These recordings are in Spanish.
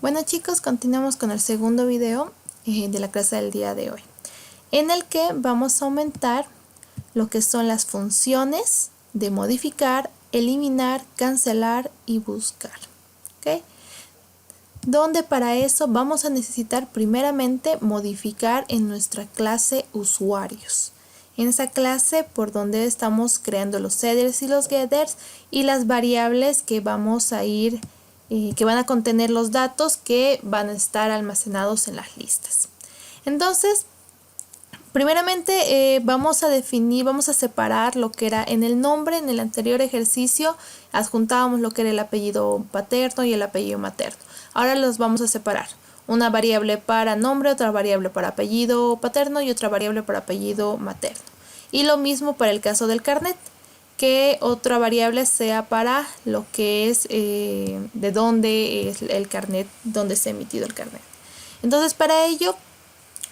Bueno chicos, continuamos con el segundo video de la clase del día de hoy, en el que vamos a aumentar lo que son las funciones de modificar, eliminar, cancelar y buscar. ¿Okay? Donde para eso vamos a necesitar primeramente modificar en nuestra clase usuarios. En esa clase por donde estamos creando los setters y los getters y las variables que vamos a ir que van a contener los datos que van a estar almacenados en las listas. Entonces, primeramente vamos a separar lo que era en el nombre. En el anterior ejercicio adjuntábamos lo que era el apellido paterno y el apellido materno. Ahora los vamos a separar. Una variable para nombre, otra variable para apellido paterno y otra variable para apellido materno. Y lo mismo para el caso del carnet, que otra variable sea para lo que es de dónde es el carnet, dónde se ha emitido el carnet. Entonces para ello,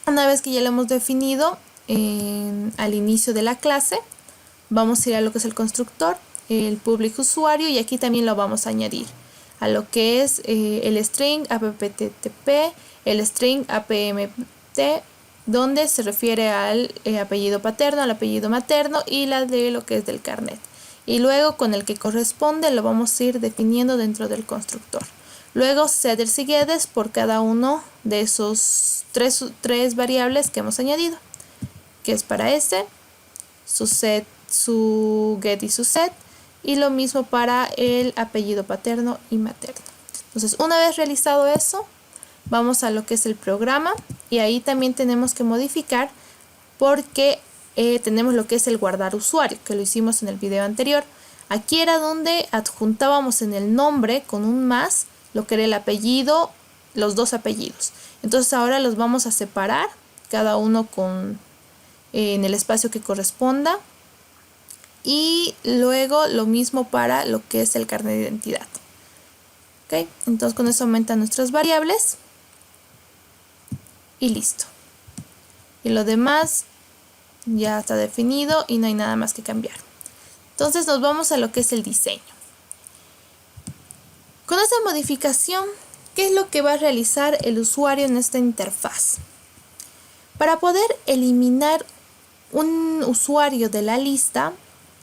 una vez que ya lo hemos definido al inicio de la clase, vamos a ir a lo que es el constructor, el public usuario, y aquí también lo vamos a añadir a lo que es el string appttp, el string apmt, donde se refiere al apellido paterno, al apellido materno y la de lo que es del carnet. Y luego con el que corresponde lo vamos a ir definiendo dentro del constructor. Luego setters y getters por cada uno de esos tres variables que hemos añadido, que es para este, su set, su get y su set, y lo mismo para el apellido paterno y materno. Entonces, una vez realizado eso, vamos a lo que es el programa, y ahí también tenemos que modificar porque tenemos lo que es el guardar usuario, que lo hicimos en el video anterior. Aquí era donde adjuntábamos en el nombre con un más lo que era el apellido, los dos apellidos. Entonces ahora los vamos a separar, cada uno en el espacio que corresponda. Y luego lo mismo para lo que es el carnet de identidad. ¿Okay? Entonces con eso aumentan nuestras variables. Y listo. Y lo demás ya está definido y no hay nada más que cambiar. Entonces nos vamos a lo que es el diseño. Con esta modificación, ¿qué es lo que va a realizar el usuario en esta interfaz? Para poder eliminar un usuario de la lista,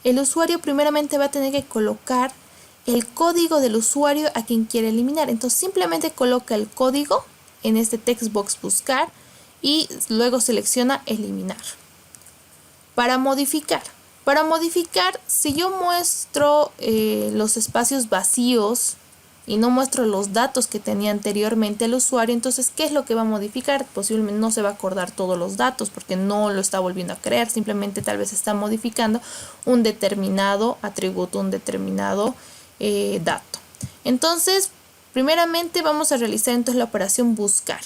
el usuario primeramente va a tener que colocar el código del usuario a quien quiere eliminar. Entonces simplemente coloca el código en este text box buscar y luego selecciona eliminar. Para modificar, si yo muestro los espacios vacíos y no muestro los datos que tenía anteriormente el usuario, entonces ¿qué es lo que va a modificar? Posiblemente no se va a acordar todos los datos porque no lo está volviendo a crear, simplemente tal vez está modificando un determinado atributo, un determinado dato. Entonces, primeramente vamos a realizar entonces la operación buscar.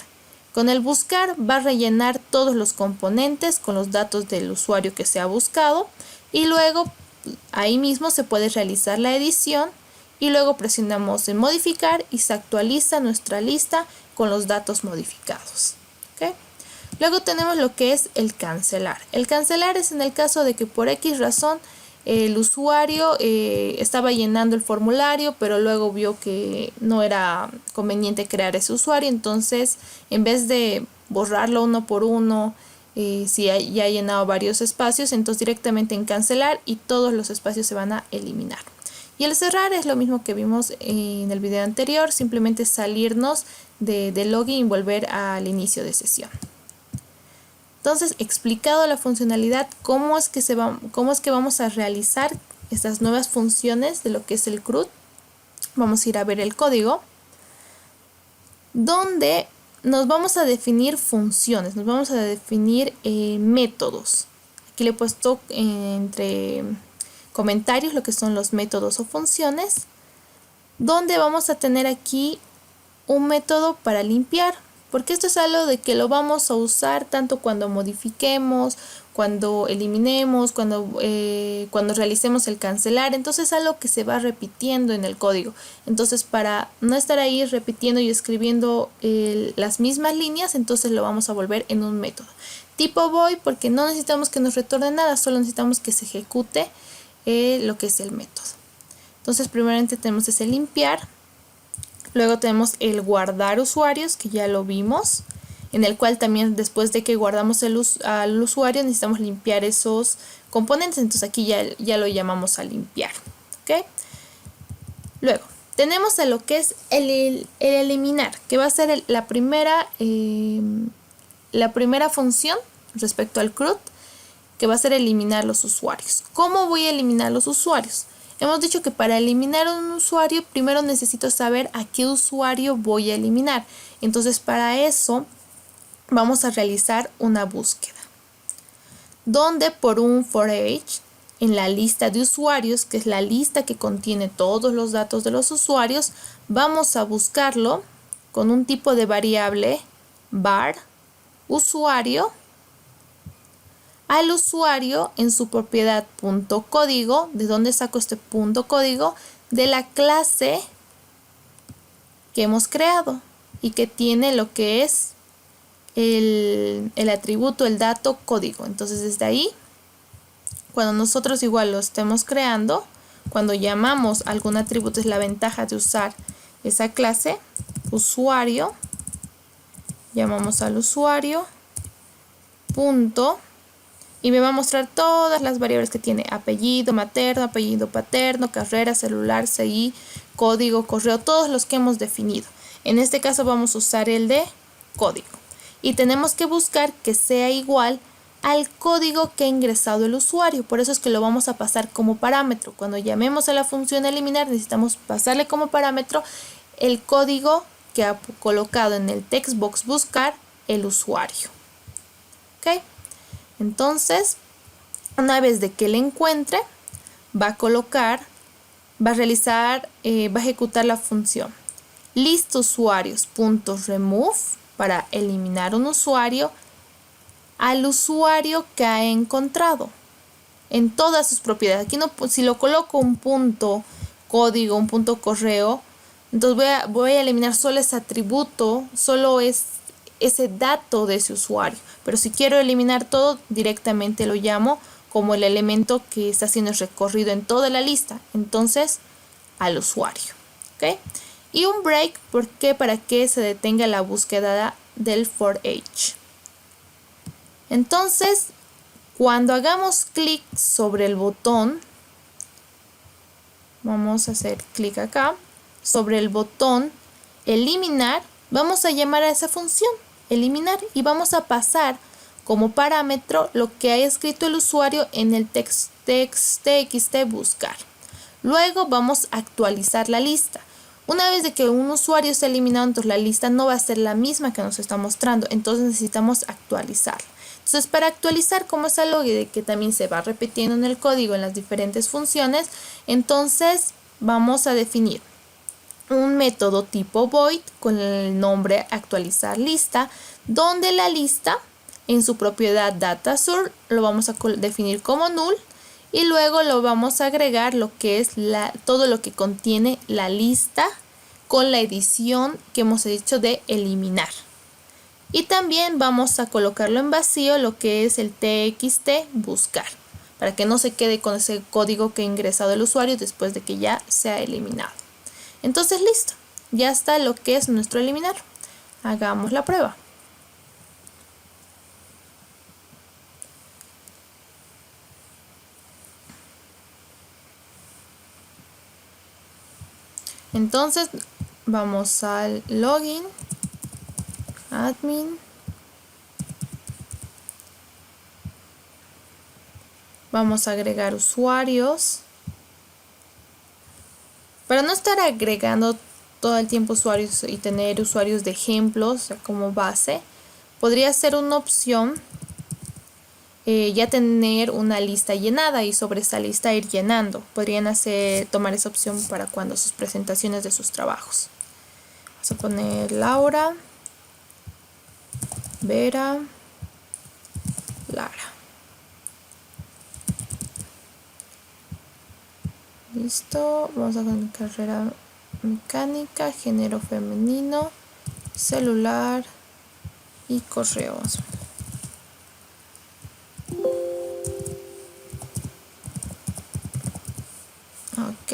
Con el buscar va a rellenar todos los componentes con los datos del usuario que se ha buscado y luego ahí mismo se puede realizar la edición. Y luego presionamos en modificar y se actualiza nuestra lista con los datos modificados. ¿Okay? Luego tenemos lo que es el cancelar. El cancelar es en el caso de que por X razón el usuario estaba llenando el formulario, pero luego vio que no era conveniente crear ese usuario. Entonces, en vez de borrarlo uno por uno, si ya ha llenado varios espacios, entonces directamente en cancelar y todos los espacios se van a eliminar. Y el cerrar es lo mismo que vimos en el video anterior, simplemente salirnos de login y volver al inicio de sesión. Entonces, explicado la funcionalidad, cómo es que vamos a realizar estas nuevas funciones de lo que es el CRUD, vamos a ir a ver el código, donde nos vamos a definir funciones, nos vamos a definir métodos. Aquí le he puesto entre comentarios lo que son los métodos o funciones, donde vamos a tener aquí un método para limpiar, porque esto es algo de que lo vamos a usar tanto cuando modifiquemos, cuando eliminemos, cuando realicemos el cancelar. Entonces es algo que se va repitiendo en el código. Entonces para no estar ahí repitiendo y escribiendo las mismas líneas, entonces lo vamos a volver en un método tipo void, porque no necesitamos que nos retorne nada, solo necesitamos que se ejecute lo que es el método. Entonces primeramente tenemos ese limpiar. Luego tenemos el guardar usuarios, que ya lo vimos, en el cual también después de que guardamos al usuario necesitamos limpiar esos componentes. Entonces aquí ya lo llamamos a limpiar. ¿Ok? Luego tenemos a lo que es el eliminar, que va a ser la primera función respecto al CRUD, que va a ser eliminar los usuarios. ¿Cómo voy a eliminar los usuarios? Hemos dicho que para eliminar un usuario primero necesito saber a qué usuario voy a eliminar. Entonces para eso vamos a realizar una búsqueda, donde por un for each en la lista de usuarios, que es la lista que contiene todos los datos de los usuarios, vamos a buscarlo con un tipo de variable var usuario al usuario en su propiedad punto código. ¿De dónde saco este punto código? De la clase que hemos creado y que tiene lo que es el atributo, el dato código. Entonces desde ahí, cuando nosotros igual lo estemos creando, cuando llamamos algún atributo, es la ventaja de usar esa clase usuario, llamamos al usuario punto y me va a mostrar todas las variables que tiene: apellido materno, apellido paterno, carrera, celular, CI, código, correo, todos los que hemos definido. En este caso vamos a usar el de código y tenemos que buscar que sea igual al código que ha ingresado el usuario. Por eso es que lo vamos a pasar como parámetro. Cuando llamemos a la función eliminar, necesitamos pasarle como parámetro el código que ha colocado en el text box buscar el usuario. ¿Ok? Entonces, una vez de que le encuentre, va a ejecutar la función listUsuarios.remove para eliminar un usuario al usuario que ha encontrado en todas sus propiedades. Aquí no, si lo coloco un punto código, un punto correo, entonces voy a eliminar solo ese atributo, solo ese dato de ese usuario. Pero si quiero eliminar todo, directamente lo llamo como el elemento que está haciendo el recorrido en toda la lista. Entonces, al usuario. ¿Ok? Y un break, ¿por qué? Para que se detenga la búsqueda del for each. Entonces, cuando hagamos clic sobre el botón, vamos a hacer clic acá, sobre el botón eliminar, vamos a llamar a esa función eliminar y vamos a pasar como parámetro lo que haya escrito el usuario en el txt buscar. Luego vamos a actualizar la lista. Una vez de que un usuario esté eliminado, entonces la lista no va a ser la misma que nos está mostrando, entonces necesitamos actualizarla. Entonces, para actualizar, como es algo de que también se va repitiendo en el código en las diferentes funciones, entonces vamos a definir un método tipo void con el nombre actualizar lista, donde la lista en su propiedad DataSource lo vamos a definir como null y luego lo vamos a agregar lo que es todo lo que contiene la lista con la edición que hemos dicho de eliminar. Y también vamos a colocarlo en vacío lo que es el txt buscar, para que no se quede con ese código que ha ingresado el usuario después de que ya se ha eliminado. Entonces listo, ya está lo que es nuestro eliminar. Hagamos la prueba. Entonces vamos al login, admin, vamos a agregar usuarios. Para no estar agregando todo el tiempo usuarios y tener usuarios de ejemplos como base, podría ser una opción ya tener una lista llenada y sobre esa lista ir llenando. Podrían tomar esa opción para cuando sus presentaciones de sus trabajos. Vamos a poner Laura, Vera, Lara. Listo, vamos a poner carrera mecánica, género femenino, celular y correos. Ok,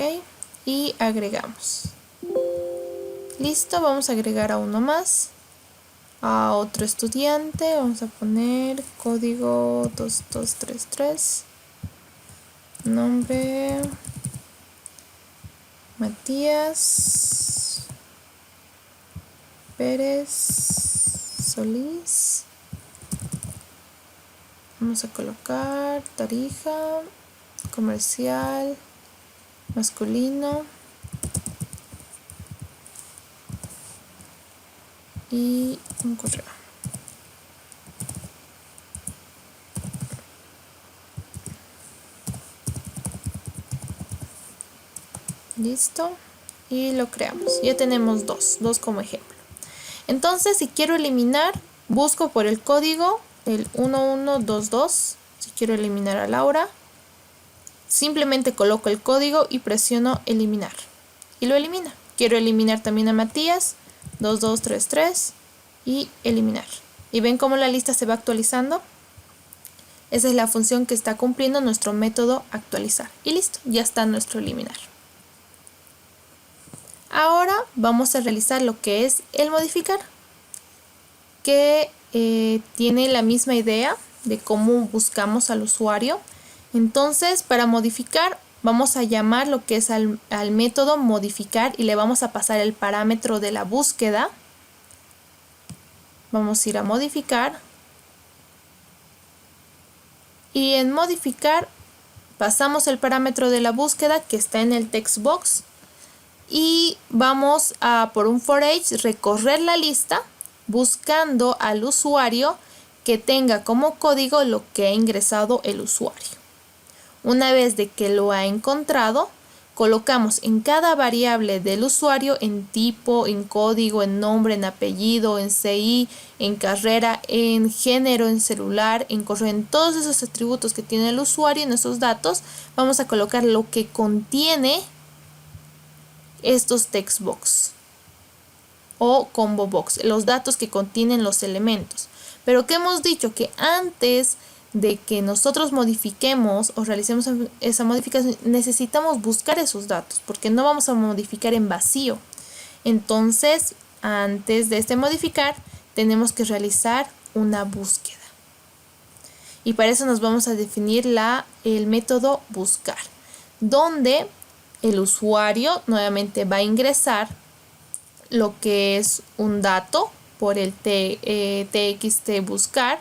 y agregamos. Listo, vamos a agregar a uno más. A otro estudiante, vamos a poner código 2233. Nombre Matías Pérez Solís. Vamos a colocar Tarija, comercial, masculino y un correo. Listo. Y lo creamos. Ya tenemos dos como ejemplo. Entonces, si quiero eliminar, busco por el código el 1122. Si quiero eliminar a Laura, simplemente coloco el código y presiono eliminar. Y lo elimina. Quiero eliminar también a Matías, 2233 y eliminar. ¿Y ven cómo la lista se va actualizando? Esa es la función que está cumpliendo nuestro método actualizar. Y listo, ya está nuestro eliminar. Ahora vamos a realizar lo que es el modificar, que tiene la misma idea de cómo buscamos al usuario. Entonces, para modificar, vamos a llamar lo que es al método modificar y le vamos a pasar el parámetro de la búsqueda. Vamos a ir a modificar. Y en modificar, pasamos el parámetro de la búsqueda que está en el text box. Y vamos a, por un for each, recorrer la lista buscando al usuario que tenga como código lo que ha ingresado el usuario. Una vez de que lo ha encontrado, colocamos en cada variable del usuario, en tipo, en código, en nombre, en apellido, en CI, en carrera, en género, en celular, en correo, en todos esos atributos que tiene el usuario, en esos datos, vamos a colocar lo que contiene estos text box o combo box, los datos que contienen los elementos. Pero que hemos dicho que antes de que nosotros modifiquemos o realicemos esa modificación, necesitamos buscar esos datos, porque no vamos a modificar en vacío. Entonces, antes de este modificar, tenemos que realizar una búsqueda. Y para eso nos vamos a definir el método buscar, donde el usuario nuevamente va a ingresar lo que es un dato por el txt buscar,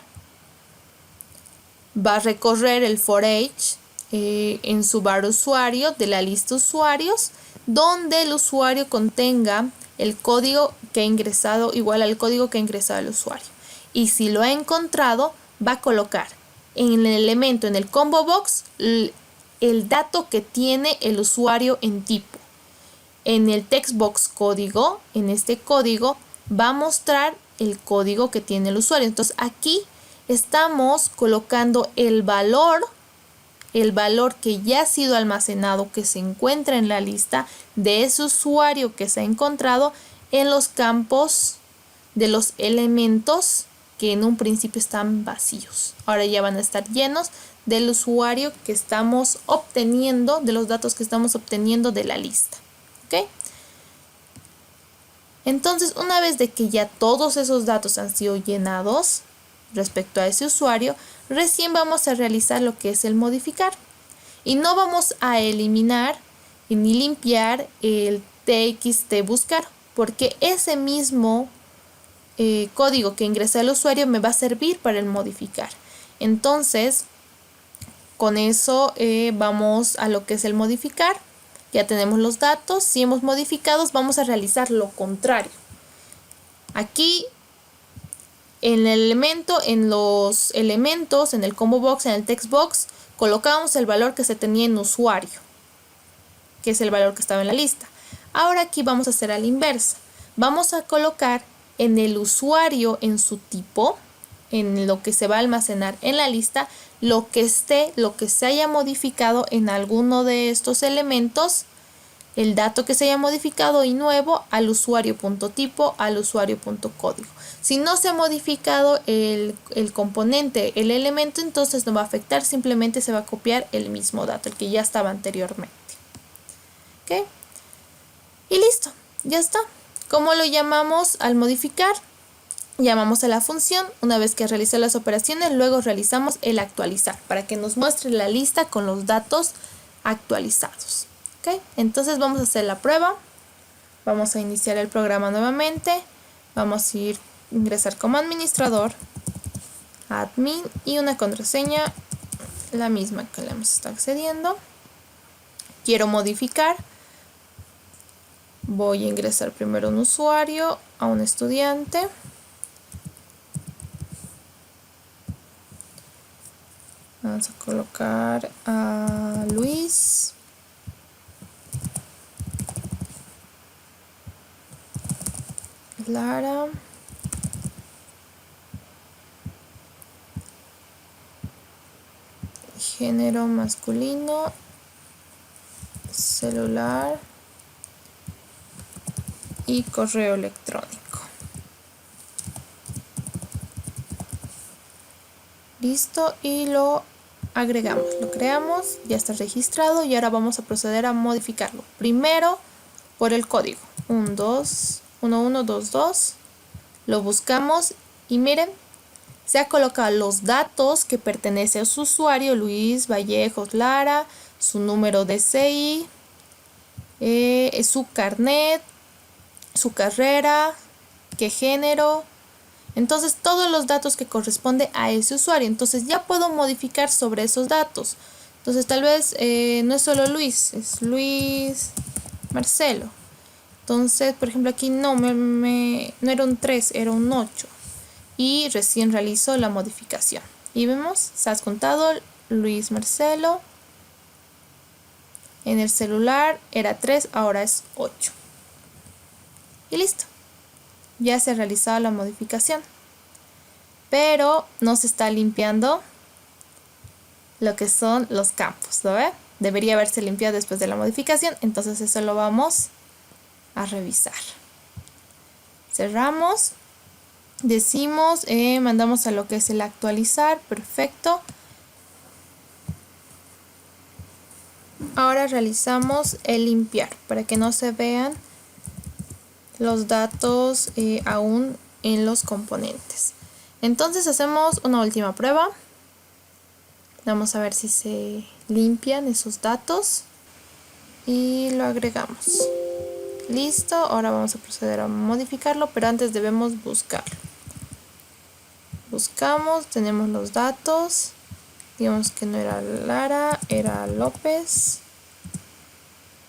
va a recorrer el for each en su bar usuario de la lista usuarios, donde el usuario contenga el código que ha ingresado igual al código que ha ingresado el usuario. Y si lo ha encontrado, va a colocar en el elemento, en el combo box, el dato que tiene el usuario en tipo. En el text box código, en este código, va a mostrar el código que tiene el usuario. Entonces aquí estamos colocando el valor que ya ha sido almacenado, que se encuentra en la lista de ese usuario que se ha encontrado en los campos de los elementos que en un principio están vacíos. Ahora ya van a estar llenos del usuario que estamos obteniendo, de los datos que estamos obteniendo de la lista. ¿Ok? Entonces, una vez de que ya todos esos datos han sido llenados respecto a ese usuario, recién vamos a realizar lo que es el modificar. Y no vamos a eliminar ni limpiar el txt buscar, porque ese mismo código que ingresa el usuario me va a servir para el modificar. Entonces, con eso vamos a lo que es el modificar. Ya tenemos los datos. Si hemos modificado, vamos a realizar lo contrario. Aquí en el elemento, en los elementos, en el combo box, en el text box, colocamos el valor que se tenía en usuario, que es el valor que estaba en la lista. Ahora aquí vamos a hacer a la inversa. Vamos a colocar en el usuario, en su tipo, en lo que se va a almacenar en la lista, lo que se haya modificado en alguno de estos elementos, el dato que se haya modificado y nuevo al usuario.tipo, al usuario.código. Si no se ha modificado el componente, el elemento, entonces no va a afectar, simplemente se va a copiar el mismo dato, el que ya estaba anteriormente. ¿Ok? Y listo, ya está. ¿Cómo lo llamamos al modificar? Llamamos a la función. Una vez que realice las operaciones, luego realizamos el actualizar para que nos muestre la lista con los datos actualizados. ¿Ok? Entonces vamos a hacer la prueba. Vamos a iniciar el programa nuevamente. Vamos a ingresar como administrador, admin y una contraseña, la misma que le hemos estado accediendo. Quiero modificar. Voy a ingresar primero un usuario, a un estudiante. Vamos a colocar a Luis. Lara. Género masculino. Celular. Y correo electrónico. Listo, y lo agregamos, lo creamos, ya está registrado y ahora vamos a proceder a modificarlo. Primero por el código 1122, lo buscamos y miren, se ha colocado los datos que pertenece a su usuario, Luis Vallejos Lara, su número de CI, su carnet, su carrera, qué género. Entonces todos los datos que corresponde a ese usuario. Entonces ya puedo modificar sobre esos datos. Entonces tal vez no es solo Luis, es Luis Marcelo. Entonces, por ejemplo, aquí no era un 3, era un 8. Y recién realizó la modificación. Y vemos, se ha adjuntado Luis Marcelo. En el celular era 3, ahora es 8. Y listo. Ya se ha realizado la modificación, pero no se está limpiando lo que son los campos, ¿lo ve? Debería haberse limpiado después de la modificación, entonces eso lo vamos a revisar. Cerramos, decimos, mandamos a lo que es el actualizar, perfecto. Ahora realizamos el limpiar para que no se vean los datos aún en los componentes. Entonces hacemos una última prueba. Vamos a ver si se limpian esos datos y lo agregamos. Listo, ahora vamos a proceder a modificarlo, pero antes debemos buscarlo. Buscamos, tenemos los datos. Digamos que no era Lara, era López.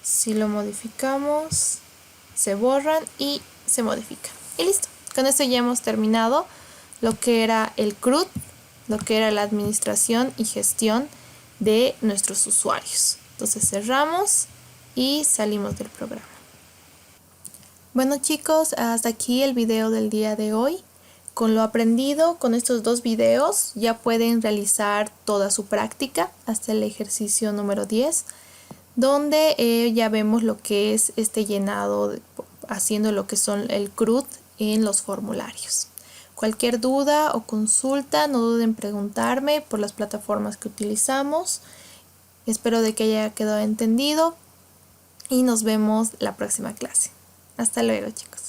Si lo modificamos, se borran y se modifican. Y listo. Con esto ya hemos terminado lo que era el CRUD, lo que era la administración y gestión de nuestros usuarios. Entonces cerramos y salimos del programa. Bueno chicos, hasta aquí el video del día de hoy. Con lo aprendido con estos 2 videos ya pueden realizar toda su práctica hasta el ejercicio número 10. Donde ya vemos lo que es este llenado, haciendo lo que son el CRUD en los formularios. Cualquier duda o consulta, no duden en preguntarme por las plataformas que utilizamos. Espero de que haya quedado entendido y nos vemos la próxima clase. Hasta luego chicos.